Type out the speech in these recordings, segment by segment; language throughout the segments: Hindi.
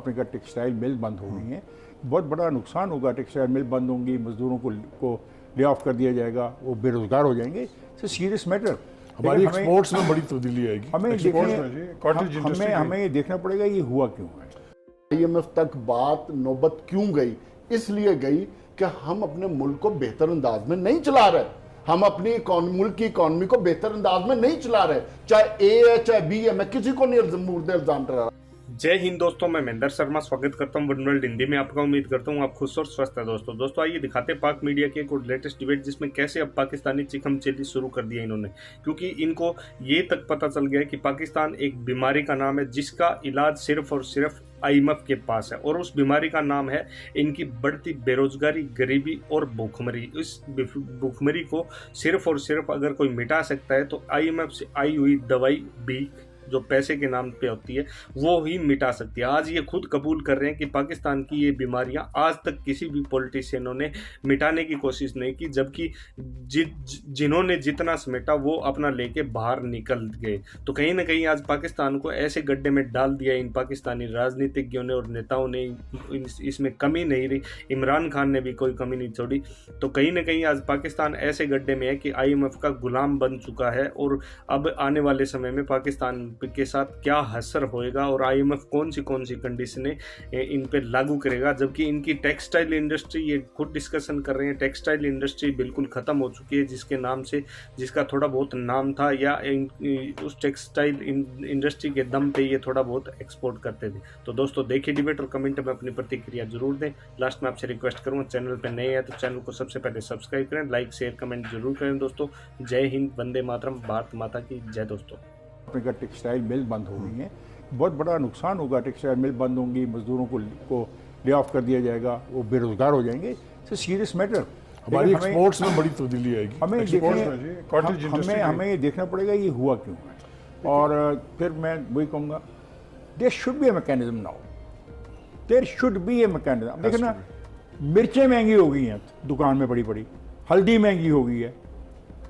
आपने कहा टेक्सटाइल मिल बंद हो गई हैं, बहुत बड़ा नुकसान होगा। टेक्सटाइल मिल बंद होंगी, मजदूरों को ले ऑफ कर दिया जाएगा, वो बेरोजगार हो जाएंगे। It's serious matter. हमारी एक्सपोर्ट्स में बड़ी तब्दीली आएगी। हमें ये देखना पड़ेगा ये हुआ क्यों है। IMF तक बात नौबत क्यों गई? इसलिए गई कि हम अपने मुल्क को बेहतर अंदाज में नहीं चला रहे, हम अपनी मुल्क की इकॉनमी को बेहतर अंदाज में नहीं चला रहे, चाहे A है चाहे B है। मैं किसी को नहीं इल्जाम कर रहा। जय हिंद दोस्तों, मैं महेंद्र शर्मा स्वागत करता हूं वन वर्ल्ड हिंदी में आपका। उम्मीद करता हूं आप खुश और स्वस्थ हैं। दोस्तों आइए दिखाते हैं पाक मीडिया के एक लेटेस्ट डिबेट, जिसमें कैसे अब पाकिस्तानी चिकम चेली शुरू कर दिया इन्होंने, क्योंकि इनको ये तक पता चल गया है कि पाकिस्तान एक बीमारी का नाम है जिसका इलाज सिर्फ और सिर्फ IMF के पास है, और उस बीमारी का नाम है इनकी बढ़ती बेरोजगारी, गरीबी और भूखमरी। इस भूखमरी को सिर्फ और सिर्फ अगर कोई मिटा सकता है तो IMF से आई हुई दवाई भी, जो पैसे के नाम पे होती है, वो ही मिटा सकती है। आज ये खुद कबूल कर रहे हैं कि पाकिस्तान की ये बीमारियां आज तक किसी भी पॉलिटिशियनों ने मिटाने की कोशिश नहीं की, जबकि जिन्होंने जितना समेटा वो अपना लेके बाहर निकल गए। तो कहीं ना कहीं आज पाकिस्तान को ऐसे गड्ढे में डाल दिया इन पाकिस्तानी राजनीतिज्ञों ने और नेताओं ने। इसमें कमी नहीं रही, इमरान खान ने भी कोई कमी नहीं छोड़ी। तो कहीं ना कहीं आज पाकिस्तान ऐसे गड्ढे में है कि IMF का गुलाम बन चुका है, और अब आने वाले समय में पाकिस्तान के साथ क्या असर होएगा और IMF कौन सी कंडीशनें इन पे लागू करेगा। जबकि इनकी टेक्सटाइल इंडस्ट्री, ये खुद डिस्कशन कर रहे हैं, टेक्सटाइल इंडस्ट्री बिल्कुल ख़त्म हो चुकी है, जिसका थोड़ा बहुत नाम था, या उस टेक्सटाइल इंडस्ट्री के दम पे ये थोड़ा बहुत एक्सपोर्ट करते थे। तो दोस्तों देखिए डिबेट और कमेंट में अपनी प्रतिक्रिया जरूर दें। लास्ट में आपसे रिक्वेस्ट करूँगा, चैनल पर नए हैं तो चैनल को सबसे पहले सब्सक्राइब करें, लाइक शेयर कमेंट जरूर करें। दोस्तों जय हिंद, वंदे मातरम, भारत माता की जय। दोस्तों आपने कहा टेक्सटाइल मिल बंद हो गई हैं, बहुत बड़ा नुकसान होगा। टेक्सटाइल मिल बंद होंगी, मजदूरों को ले ऑफ कर दिया जाएगा, वो बेरोजगार हो जाएंगे। It's serious matter. हमारी एक्सपोर्ट्स में बड़ी तब्दीली आएगी। हमें ये देखना पड़ेगा ये हुआ क्यों है। और फिर मैं वही कहूँगा, there should be a mechanism now, there should be a mechanism. देखो ना, मिर्चें महंगी हो गई हैं दुकान में, बड़ी हल्दी महंगी हो गई है,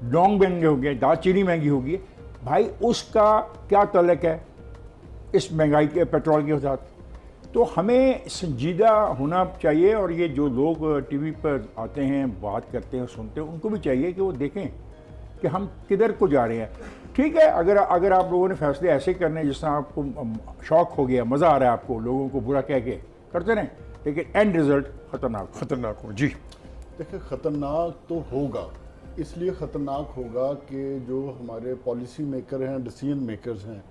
लौंग महंगे हो गए, दालचीनी महंगी हो गई है। भाई उसका क्या तल्लुक है इस महंगाई के, पेट्रोल के साथ? तो हमें संजीदा होना चाहिए। और ये जो लोग टीवी पर आते हैं, बात करते हैं, सुनते हैं, उनको भी चाहिए कि वो देखें कि हम किधर को जा रहे हैं। ठीक है, अगर आप लोगों ने फैसले ऐसे करने जिस तरह आपको शौक हो गया, मज़ा आ रहा है आपको, लोगों को बुरा कह के करते रहें, लेकिन एंड रिजल्ट खतरनाक हो। जी देखिए, ख़तरनाक तो होगा, इसलिए ख़तरनाक होगा कि जो हमारे पॉलिसी मेकर हैं, डिसीजन मेकर्स हैं,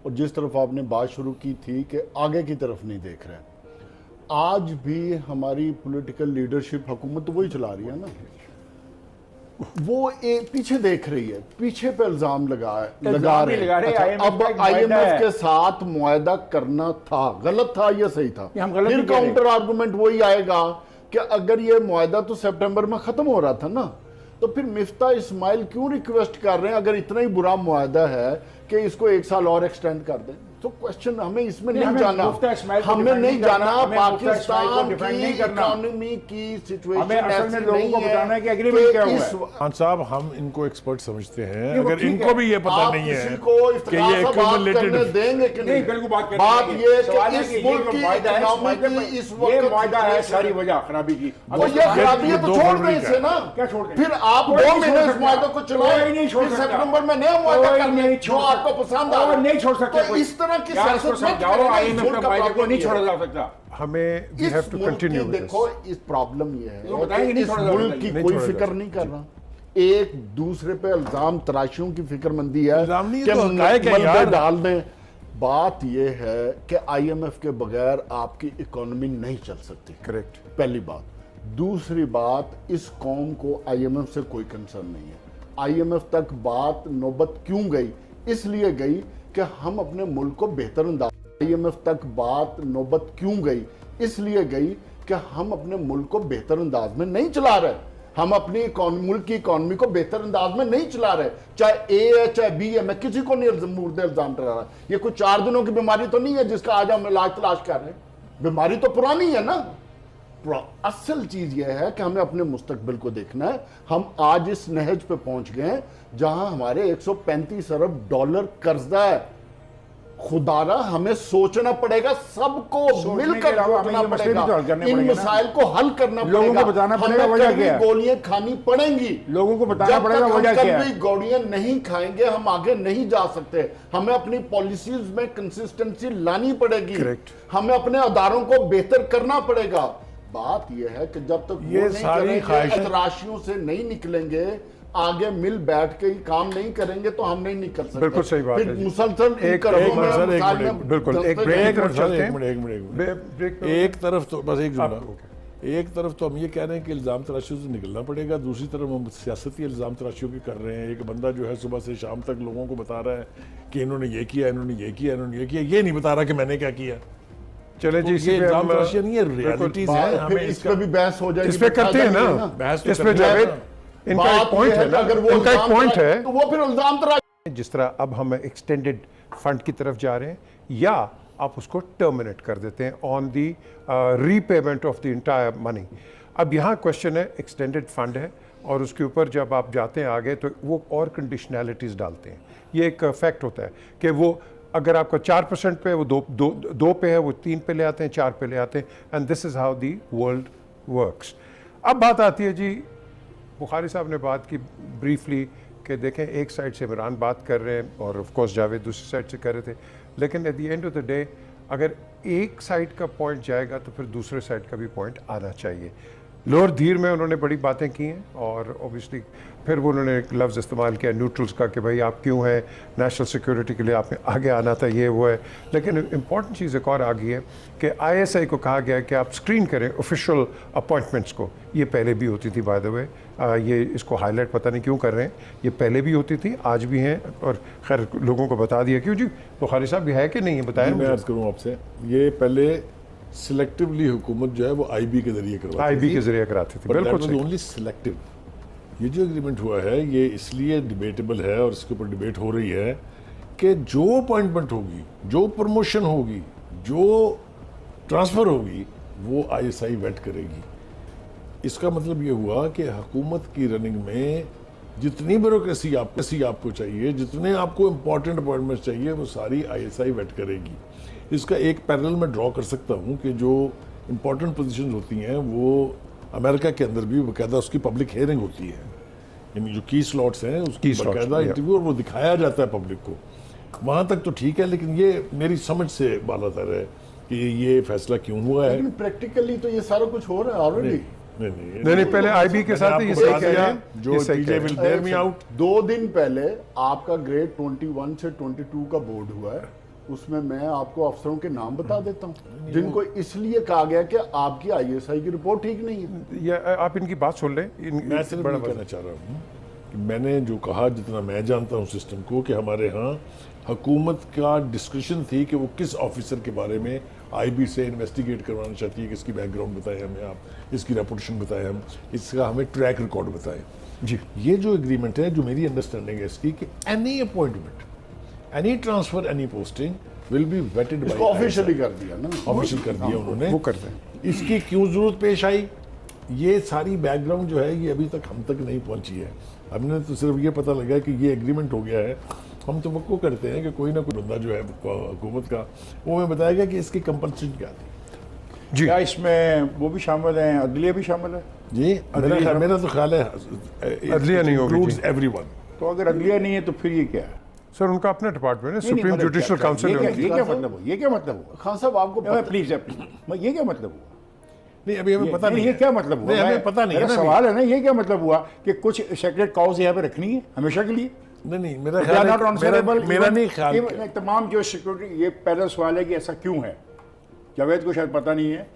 और जिस तरफ आपने बात शुरू की थी कि आगे की तरफ नहीं देख रहे हैं। आज भी हमारी पॉलिटिकल लीडरशिप, हुकूमत तो वही चला रही है ना, वो पीछे देख रही है, पीछे पे इल्ज़ाम लगा रहे हैं। अब IMF के साथ मुआहदा करना था, गलत था या सही था? फिर काउंटर आर्गूमेंट वही आएगा कि अगर ये मुआहदा तो सितंबर में ख़त्म हो रहा था ना, तो फिर मिफ्ता इस्माइल क्यों रिक्वेस्ट कर रहे हैं, अगर इतना ही बुरा मुआहदा है, कि इसको 1 साल और एक्सटेंड कर दें? तो क्वेश्चन हमें इसमें नहीं जाना, हमें नहीं जाना। पाकिस्तान की इकोनॉमी की सिचुएशन ऐसी नहीं है कि खान साहब, हम इनको एक्सपर्ट समझते हैं, अगर इनको भी ये पता नहीं है कि ये एक्यूमुलेटेड देंगे कि नहीं। बात ये कि इस मुल्क की इकोनॉमी की इस वक्त मुआहदा है सारी वजह खराबी की। वो ये खराबी है तो छोड़ दें इसे ना, क्या छोड़ दें? फिर आप 2 महीने इस मुआहदे को चलाएं, फिर सितंबर में नया मुआहदा करने जो आपको पसंद आ, नहीं छोड़ सकते। इस तरह की नहीं छोड़ा जा सकता। हमें we have to continue with this। देखो, इस प्रॉब्लम ये है, इस मुल्क की कोई फिक्र नहीं कर रहा, एक दूसरे पे इल्जाम तराशियों की फिक्रमंदी है कि डाल दें। बात ये है कि IMF के बगैर आपकी इकोनॉमी नहीं चल सकती। करेक्ट, पहली बात। दूसरी बात, इस कौम को IMF से कोई कंसर्न नहीं है। IMF तक बात नौबत क्यों गई? इसलिए गई कि हम अपने मुल्क को बेहतर अंदाज, IMF तक बात नौबत क्यों गई? इसलिए गई कि हम अपने मुल्क को बेहतर अंदाज में नहीं चला रहे, हम अपनी मुल्क की इकॉनमी को बेहतर अंदाज में नहीं चला रहे, चाहे A है चाहे B है। मैं किसी को नहीं इल्जाम कर रहा। ये कोई 4 दिनों की बीमारी तो नहीं है जिसका आज हम इलाज तलाश कर रहे हैं, बीमारी तो पुरानी है ना। असल चीज यह है कि हमें अपने मुस्तकबिल को देखना है। हम आज इस नहज पे पहुंच गए हैं जहां हमारे 135 अरब डॉलर कर्जा है। खुदारा हमें सोचना पड़ेगा, सबको सोचने मिलकर के अलावा हमें सोचना ये मसले भी तो हल करने पड़ेगा, इन पड़ेंगे ना। मसाइल को हल करना लोगों पड़ेगा, को बताना पड़ेगा हमें वजह कड़वी क्या है। गोलियां खानी पड़ेंगी, लोगों को बताना जब पड़ेगा तक वजह हम क्या है। कड़वी गोलियां नहीं खाएंगे हम आगे नहीं जा सकते। हमें अपनी पॉलिसीज में कंसिस्टेंसी लानी पड़ेगी, Correct. हमें अपने अदारों को बेहतर करना पड़ेगा। बात यह है कि जब तक ये वो नहीं सारी करेंगे, ख्वाहिशें- तराशियों से नहीं निकलेंगे, आगे मिल बैठ के ही काम नहीं करेंगे तो हम नहीं निकल सकते। बिल्कुल सही बात फिर है जी। मुसलसल इन एक कर्जों मिनट में, सर, एक मसाइल मिनट, में बिल्कुल, दस्ते एक ब्रेक जाएंगे। पर चलते हैं। एक मिनट ब्रेक पे- एक तरफ तो बस एक जुमला, आप- एक तरफ तो हम ये कह रहे हैं कि इल्ज़ाम तराशियों से निकलना पड़ेगा, दूसरी तरफ हम सियासती इल्ज़ाम तराशियों की कर रहे हैं। एक बंदा जो है सुबह से शाम तक लोगों को बता रहा है कि इन्होंने ये किया, इन्होंने ये किया, इन्होंने ये किया, ये नहीं बता रहा कि मैंने क्या किया। चले तो जी, ये इसी पे इल्ज़ाम हम तराशियां नहीं है, रियलिटीज है। फिर हमें इस इसका पे भी बहस हो जाएगी, इस पे करते हैं जाएगी ना, बहस तो इस पे करते हैं जावेद, ना। इनका एक बात पॉइंट यह है ना, कि अगर वो इनका एक इल्जाम पॉइंट तराश- है तो वो फिर इल्जाम तराश जिस तरह अब हम एक्सटेंडेड फंड की तरफ जा रहे हैं, या आप उसको टर्मिनेट कर देते हैं on the repayment of the entire money. अब यहाँ क्वेश्चन है, एक्सटेंडेड फंड है और उसके ऊपर जब आप जाते हैं आगे तो वो और कंडीशनैलिटीज़ डालते हैं। ये एक फैक्ट होता है कि वो अगर आपका 4% पे, वो दो पे है, वो 3 पे ले आते हैं, 4 पे ले आते हैं, and this is how the world works. अब बात आती है जी, बुखारी साहब ने बात की ब्रीफली कि देखें एक साइड से इमरान बात कर रहे हैं और ऑफ कोर्स जावेद दूसरी साइड से कर रहे थे, लेकिन at the end of the day अगर एक साइड का पॉइंट जाएगा तो फिर दूसरे साइड का भी पॉइंट आना चाहिए। लोअर धीर में उन्होंने बड़ी बातें की हैं और ऑब्वियसली फिर वो उन्होंने एक लफ्ज़ इस्तेमाल किया न्यूट्रल्स का कि भाई आप क्यों हैं, नेशनल सिक्योरिटी के लिए आपने आगे आना था, ये वो है। लेकिन इम्पॉर्टेंट चीज़ एक और आ गई है कि ISI को कहा गया है कि आप स्क्रीन करें ऑफिशियल अपॉइंटमेंट्स को। ये पहले भी होती थी बाय द वे, ये इसको हाईलाइट पता नहीं क्यों कर रहे हैं, ये पहले भी होती थी, आज भी हैं, और खैर लोगों को बता दिया। क्यों जी बुखारी साहब ये है कि नहीं, ये बताएं मैं मुझे। अर्ज करूँ आपसे, ये पहले सिलेक्टिवली हुकूमत जो है वो IB के जरिए करवाती IB थी। के जरिए कराती थी, बिल्कुल सही। Only selective. ये जो एग्रीमेंट हुआ है ये इसलिए डिबेटेबल है और इसके ऊपर डिबेट हो रही है कि जो अपॉइंटमेंट होगी, जो प्रमोशन होगी, जो ट्रांसफ़र होगी, वो ISI वेट करेगी। इसका मतलब ये हुआ कि हुकूमत की रनिंग में जितनी ब्यूरोक्रेसी आपको चाहिए, जितने आपको इंपॉर्टेंट अपॉइंटमेंट चाहिए, वो सारी ISI वेट करेगी। इसका एक पैरेलल मैं ड्रॉ कर सकता हूँ कि जो इंपॉर्टेंट पोजीशन होती हैं वो अमेरिका के अंदर भी बाकायदा उसकी पब्लिक हेयरिंग होती है, यानी जो की स्लॉट्स हैं उसकी Key slots, बाकायदा yeah. इंटरव्यू और वो दिखाया जाता है पब्लिक को। वहाँ तक तो ठीक है, लेकिन ये मेरी समझ से बालातर है कि ये फैसला क्यों हुआ है। लेकिन प्रैक्टिकली तो ये सारा कुछ हो रहा है ऑलरेडी। नहीं, पहले IB के साथ ये सही कह रहे हैं, जो ये सही TJ कह रहे will हैं। bear me out। 2 दिन पहले आपका ग्रेड 21 से 22 का बोर्ड हुआ है, उसमें मैं आपको अफसरों के नाम बता देता हूँ जिनको इसलिए कहा गया कि आपकी ISI की रिपोर्ट ठीक नहीं है। ये आप इनकी बात सुन लें। मैं सिर्फ ये कहना चाह रहा हूँ कि मैंने जो कहा, जितना मैं जानता हूँ सिस्टम को, कि हमारे यहाँ हुकूमत का डिस्कशन थी कि वो किस ऑफिसर के बारे में IB से इन्वेस्टिगेट करवाना चाहती है, किसकी बैकग्राउंड बताएं हमें आप, इसकी रेपुटेशन बताएं हम, इसका हमें ट्रैक रिकॉर्ड बताएं जी। ये जो एग्रीमेंट है, जो मेरी अंडरस्टैंडिंग है इसकी, कि any appointment, any transfer, any posting will be vetted इसको ऑफिशियली कर दिया ना, ऑफिशियल कर दिया उन्होंने। वो करते हैं। इसकी क्यों जरूरत पेश आई, ये सारी बैकग्राउंड जो है ये अभी तक हम तक नहीं पहुंची है। हमने तो सिर्फ ये पता लगा कि ये एग्रीमेंट हो गया है। हम तो वो करते हैं कि कोई ना कोई बंदा जो है हुकूमत का, वो हमें बताएगा कि इसकी कंपल्सन क्या थी। जी क्या इसमें वो भी शामिल हैं, अदलिया भी शामिल है? जी, मेरा तो ख्याल है अदलिया नहीं होगी जी। एवरीवन। तो अगर अदलिया नहीं है तो फिर ये क्या है? सर उनका अपना डिपार्टमेंट है, नहीं, सुप्रीम मतलब जुडिशियल क्या- काउंसिल ये क्या- है। ये क्या मतलब हुआ? ये क्या मतलब हुआ? खान साहब आपको प्लीज ये क्या मतलब हुआ? नहीं, अभी हमें पता नहीं ये है। क्या मतलब हुआ? नहीं, हमें मैं- पता नहीं है मेरा ना अभी। सवाल है ना, ये क्या मतलब हुआ कि कुछ सेक्रेट काउज यहाँ पे रखनी है हमेशा के लिए? नहीं, मेरा They are ख्याल not है, answerable मेरा even- नहीं ख्याल even तमाम जो सिक्योरिटी, ये पहला सवाल है कि ऐसा क्यों है। जावेद को शायद पता नहीं है,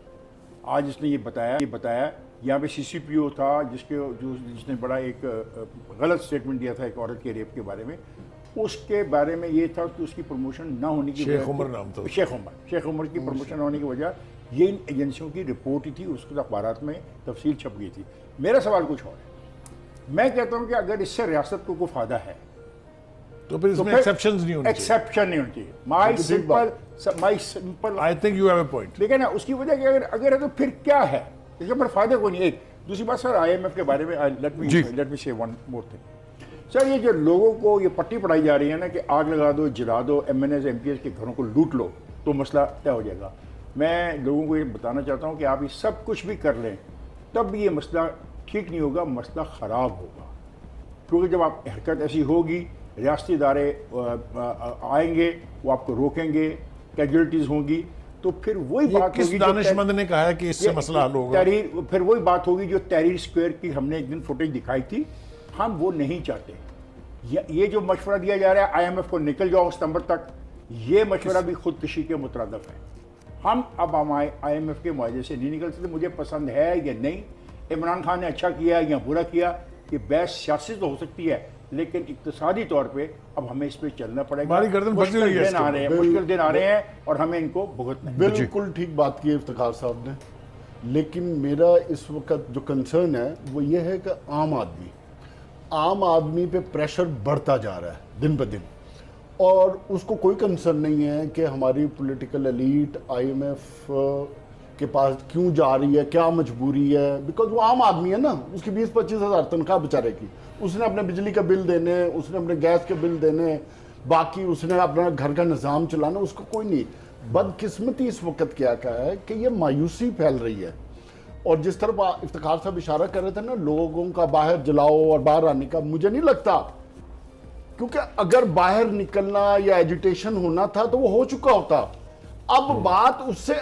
आज इसने ये बताया यहाँ पे CCPO था जिसने बड़ा एक गलत स्टेटमेंट दिया था एक औरत के रेप के बारे में। उसके बारे में ये था कि उसकी प्रमोशन ना होने की शेख वजह- उमर नाम था। शेख उमर की प्रमोशन होने की वजह ये इन एजेंसियों की रिपोर्ट ही थी, उसके अखबारात में तफसील छप गई थी। मेरा सवाल कुछ और है। मैं कहता हूँ कि अगर इससे रियासत को कोई फायदा है तो फिर इसमें एक्सेप्शंस नहीं होने चाहिए। एक्सेप्शन नहीं होनी चाहिए। My simple I think you have a point. देखिए ना, उसकी वजह कि अगर है तो फिर क्या है, इसके पर फायदा कोई नहीं। एक दूसरी बात सर, IMF के बारे में लेट मी से वन मोर थिंग। सर ये जो लोगों को ये पट्टी पढ़ाई जा रही है ना कि आग लगा दो, जला दो, MNS MPS के घरों को लूट लो तो मसला तय हो जाएगा। मैं लोगों को ये बताना चाहता हूँ कि आप ये सब कुछ भी कर लें तब भी ये मसला ठीक नहीं होगा, मसला ख़राब होगा। क्योंकि जब आप हरकत ऐसी होगी, रियासती इदारे आएंगे, वो आपको रोकेंगे, कैजुअलिटीज़ होंगी, तो फिर वही ये बात किस होगी दानिशमंद ने कहा है कि इससे मसला हल होगा? फिर वही बात होगी जो तहरीर स्क्वायर की हमने एक दिन फुटेज दिखाई थी। हम वो नहीं चाहते। ये जो मशवरा दिया जा रहा है IMF को निकल जाओ सितंबर तक, ये मशवरा भी खुदकशी के मुतरदफ है। हम अब IMF के मुआहदे से नहीं निकल सकते। मुझे पसंद है या नहीं, इमरान खान ने अच्छा किया या बुरा किया, ये बहस सियासी तो हो सकती है, लेकिन इक्तिसादी तौर पे अब हमें इस पे चलना पड़ेगा। हमारी गर्दन फंसी मुश्किल हुई है दिन इसके आ रहे हैं, मुश्किल दिन आ रहे हैं और हमें इनको भुगतना है। बिल्कुल ठीक बात की है इफ्तिखार साहब ने, लेकिन मेरा इस वक्त जो कंसर्न है वो ये है कि आम आदमी पे प्रेशर बढ़ता जा रहा है दिन ब दिन, और उसको कोई कंसर्न नहीं है कि हमारी पॉलिटिकल एलीट IMF के पास क्यों जा रही है, क्या मजबूरी है। बिकॉज वो आम आदमी है ना, उसकी 20-25 हज़ार तनख्वाह बेचारे की, उसने अपने बिजली का बिल देने, उसने अपने गैस के बिल देने, बाकी उसने अपना घर का निज़ाम चलाना, उसको कोई नहीं। बदकिस्मती इस वक्त क्या है कि ये मायूसी फैल रही है, और जिस तरफ इफ्तिखार साहब इशारा कर रहे थे ना, लोगों का बाहर जलाओ और बाहर आने का, मुझे नहीं लगता, क्योंकि अगर बाहर निकलना या एजिटेशन होना था तो वो हो चुका होता। अब बात उससे